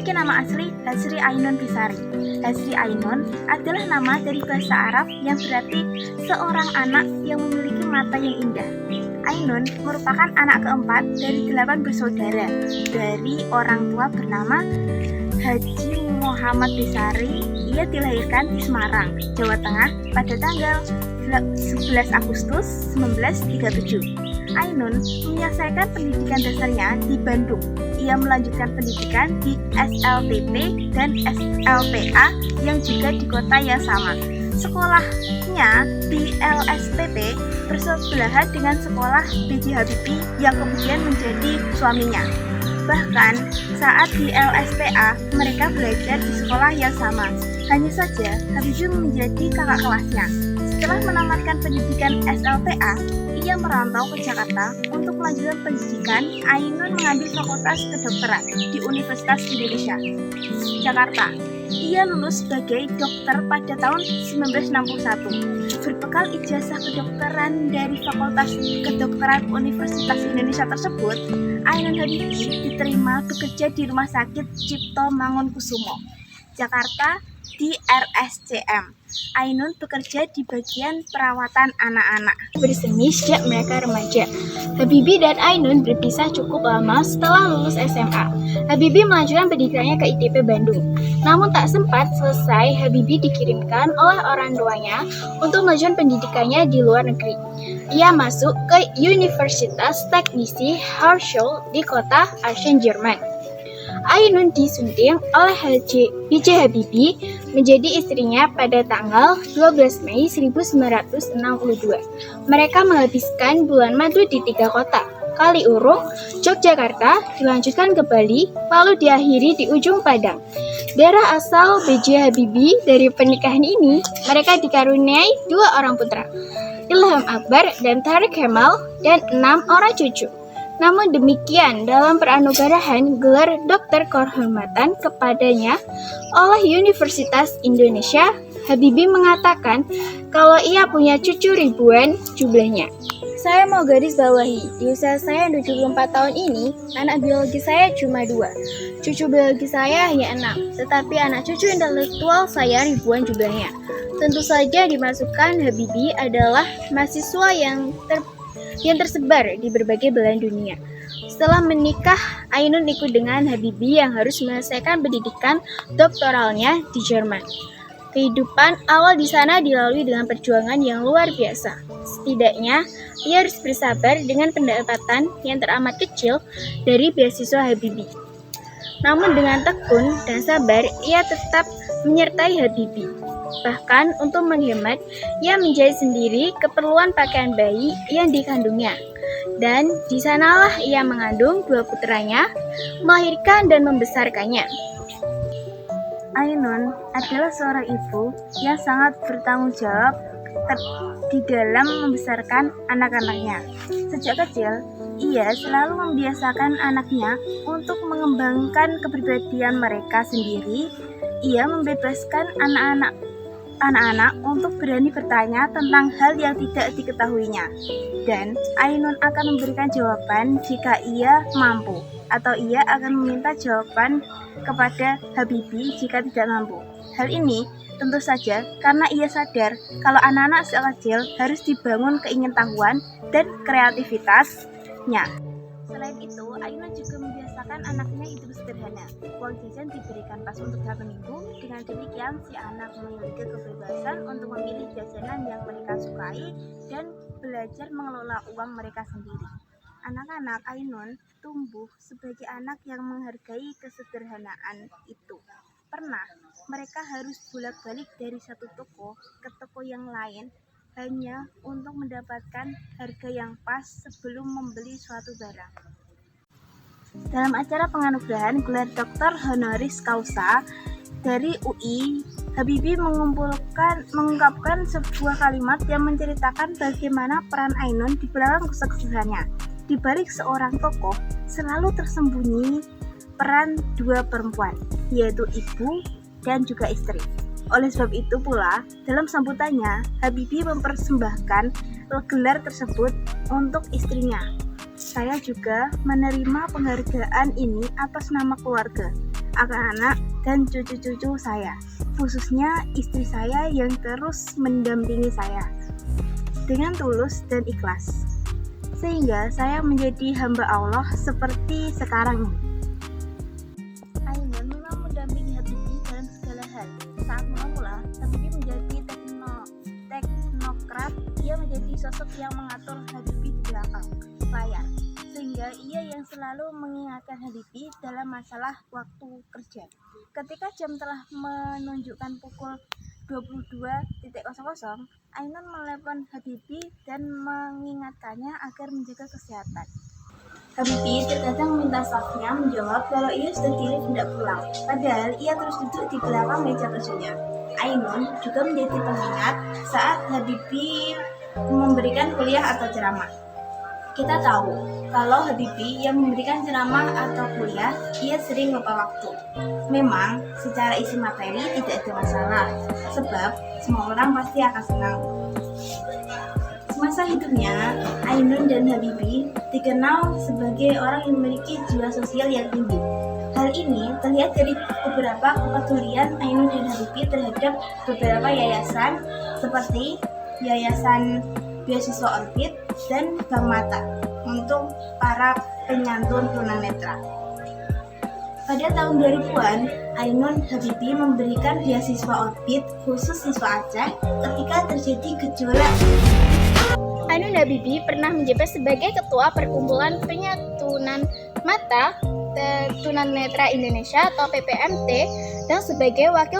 memiliki nama asli Hasri Ainun Bisari. Hasri Ainun adalah nama dari bahasa Arab yang berarti seorang anak yang memiliki mata yang indah. Ainun merupakan anak keempat dari 8 bersaudara dari orang tua bernama Haji Muhammad Bisari. Ia dilahirkan di Semarang, Jawa Tengah pada tanggal 11 Agustus 1937. Ainun menyelesaikan pendidikan dasarnya di Bandung. Ia melanjutkan pendidikan di SLTP dan SLTA yang juga di kota yang sama. Sekolahnya di LSTP bersebelahan dengan sekolah B.J. Habibie yang kemudian menjadi suaminya. Bahkan saat di LSTA mereka belajar di sekolah yang sama. Hanya saja Habibie menjadi kakak kelasnya. Setelah menamatkan pendidikan SLTA, ia merantau ke Jakarta untuk melanjutkan pendidikan. Ainun mengambil fakultas kedokteran di Universitas Indonesia, Jakarta. Ia lulus sebagai dokter pada tahun 1961. Berbekal ijazah kedokteran dari Fakultas Kedokteran Universitas Indonesia tersebut, Ainun Habibie diterima bekerja di Rumah Sakit Cipto Mangunkusumo, Jakarta di RSCM. Ainun bekerja di bagian perawatan anak-anak. Bersemi sejak mereka remaja. Habibie dan Ainun berpisah cukup lama setelah lulus SMA. Habibie melanjutkan pendidikannya ke ITB Bandung. Namun tak sempat selesai, Habibie dikirimkan oleh orang tuanya untuk melanjutkan pendidikannya di luar negeri. Ia masuk ke Universitas Teknisi Herschel di kota Aachen, Jerman. Ainun disunting oleh B.J. Habibie menjadi istrinya pada tanggal 12 Mei 1962. Mereka menghabiskan bulan madu di 3 kota, Kaliurang, Yogyakarta, dilanjutkan ke Bali, lalu diakhiri di ujung Padang. Daerah asal B.J. Habibie dari pernikahan ini, mereka dikaruniai 2 orang putra, Ilham Akbar dan Tariq Kemal, dan 6 orang cucu. Namun demikian, dalam peranugerahan gelar dokter kehormatan kepadanya oleh Universitas Indonesia, Habibie mengatakan kalau ia punya cucu ribuan jumlahnya. Saya mau garis bawahi, di usia saya 74 tahun ini, anak biologi saya cuma 2. Cucu biologi saya hanya 6, tetapi anak cucu intelektual saya ribuan jumlahnya. Tentu saja dimasukkan Habibie adalah mahasiswa yang tersebar di berbagai belahan dunia. Setelah menikah, Ainun ikut dengan Habibie yang harus menyelesaikan pendidikan doktoralnya di Jerman. Kehidupan awal di sana dilalui dengan perjuangan yang luar biasa. Setidaknya, ia harus bersabar dengan pendapatan yang teramat kecil dari beasiswa Habibie. Namun dengan tekun dan sabar, ia tetap menyertai Habibie. Bahkan untuk menghemat, ia menjahit sendiri keperluan pakaian bayi yang dikandungnya. Dan di sanalah ia mengandung 2 putranya, melahirkan dan membesarkannya. Ainun adalah seorang ibu yang sangat bertanggung jawab di dalam membesarkan anak-anaknya. Sejak kecil, ia selalu membiasakan anaknya untuk mengembangkan kepribadian mereka sendiri. Ia membebaskan anak-anak untuk berani bertanya tentang hal yang tidak diketahuinya. Dan Ainun akan memberikan jawaban jika ia mampu, atau ia akan meminta jawaban kepada Habibie jika tidak mampu. Hal ini tentu saja karena ia sadar kalau anak-anak sejak kecil harus dibangun keingintahuan dan kreativitasnya. Selain itu, Ainun juga membiasakan anaknya hidup sederhana. Uang jajan diberikan pas untuk satu minggu. Dengan demikian, si anak memiliki kebebasan untuk memilih jajanan yang mereka sukai dan belajar mengelola uang mereka sendiri. Anak-anak Ainun tumbuh sebagai anak yang menghargai kesederhanaan itu. Pernah, mereka harus bolak-balik dari satu toko ke toko yang lain hanya untuk mendapatkan harga yang pas sebelum membeli suatu barang. Dalam acara penganugerahan gelar doktor honoris causa dari UI, Habibie mengungkapkan sebuah kalimat yang menceritakan bagaimana peran Ainun di belakang kesuksesannya. Di balik seorang tokoh selalu tersembunyi peran 2 perempuan, yaitu ibu dan juga istri. Oleh sebab itu pula, dalam sambutannya, Habibie mempersembahkan gelar tersebut untuk istrinya. Saya juga menerima penghargaan ini atas nama keluarga. anak-anak, dan cucu-cucu saya, khususnya istri saya yang terus mendampingi saya dengan tulus dan ikhlas, sehingga saya menjadi hamba Allah seperti sekarang ini. Ainun memang mendampingi Habibie dalam segala hal. Saat mula-mula, Habibie menjadi teknokrat, ia menjadi sosok yang mengatur Habibie di belakang layar, sehingga ia yang selalu mengingatkan Habibie dalam masalah waktu kerja. Ketika jam telah menunjukkan pukul 22.00, Ainun menelepon Habibie dan mengingatkannya agar menjaga kesehatan. Habibie terkadang meminta stafnya menjawab kalau ia sudah diri hendak pulang, padahal ia terus duduk di belakang meja kerjanya. Ainun juga menjadi pengingat saat Habibie memberikan kuliah atau ceramah. Kita tahu kalau Habibie yang memberikan ceramah atau kuliah, ia sering lupa waktu. Memang secara isi materi tidak ada masalah, sebab semua orang pasti akan senang. Semasa hidupnya, Ainun dan Habibie dikenal sebagai orang yang memiliki jiwa sosial yang tinggi. Hal ini terlihat dari beberapa kepedulian Ainun dan Habibie terhadap beberapa yayasan seperti Yayasan Beasiswa Orbit dan Bank Mata untuk para penyantun tunanetra. Pada tahun 2000-an, Ainun Habibie memberikan beasiswa Orbit khusus siswa Aceh ketika terjadi gejolak. Ainun Habibie pernah menjabat sebagai Ketua Perkumpulan Penyatunan Mata Tunanetra Indonesia atau PPMT dan sebagai Wakil